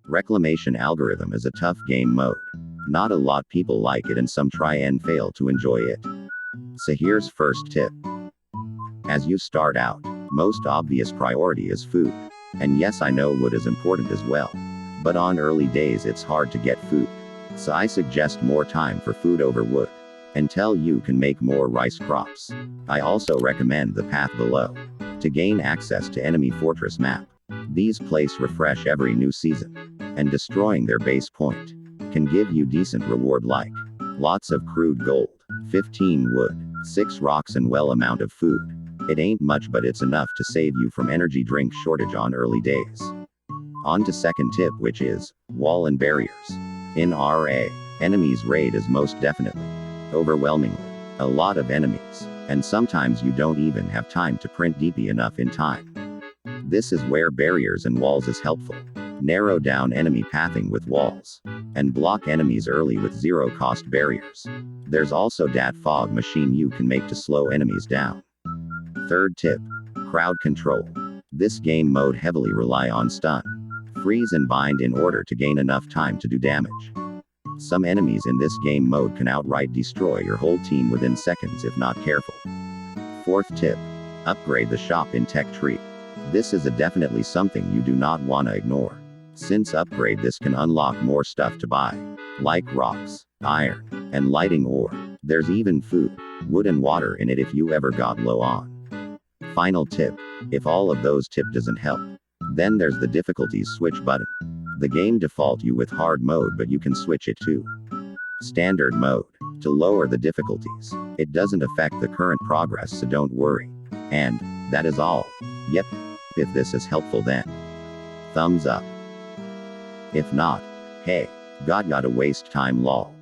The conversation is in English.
Reclamation algorithm is a tough game mode. Not a lot people like it and some try and fail to enjoy it. So here's first tip. As you start out, most obvious priority is food. And yes, I know wood is important as well. But on early days it's hard to get food. So I suggest more time for food over wood. Until you can make more rice crops. I also recommend the path below. To gain access to enemy fortress map. These place refresh every new season. And destroying their base point can give you decent reward like lots of crude gold, 15 wood, 6 rocks and well amount of food. It ain't much but it's enough to save you from energy drink shortage on early days. On to second tip, which is wall and barriers. In RA, enemies raid is most definitely, overwhelmingly, a lot of enemies, and sometimes you don't even have time to print DP enough in time. This is where barriers and walls is helpful. Narrow down enemy pathing with walls. And block enemies early with zero cost barriers. There's also dat fog machine you can make to slow enemies down. Third tip. Crowd control. This game mode heavily rely on stun, freeze and bind in order to gain enough time to do damage. Some enemies in this game mode can outright destroy your whole team within seconds if not careful. Fourth tip. Upgrade the shop in tech tree. This is definitely something you do not want to ignore. Since upgrade this can unlock more stuff to buy, like rocks, iron, and lighting ore. There's even food, wood and water in it if you ever got low on. Final tip. If all of those tip doesn't help, then there's the difficulties switch button. The game default you with hard mode but you can switch it to standard mode to lower the difficulties. It doesn't affect the current progress so don't worry. And that is all. Yep. If this is helpful then thumbs up. If not, hey, gotta waste time lol.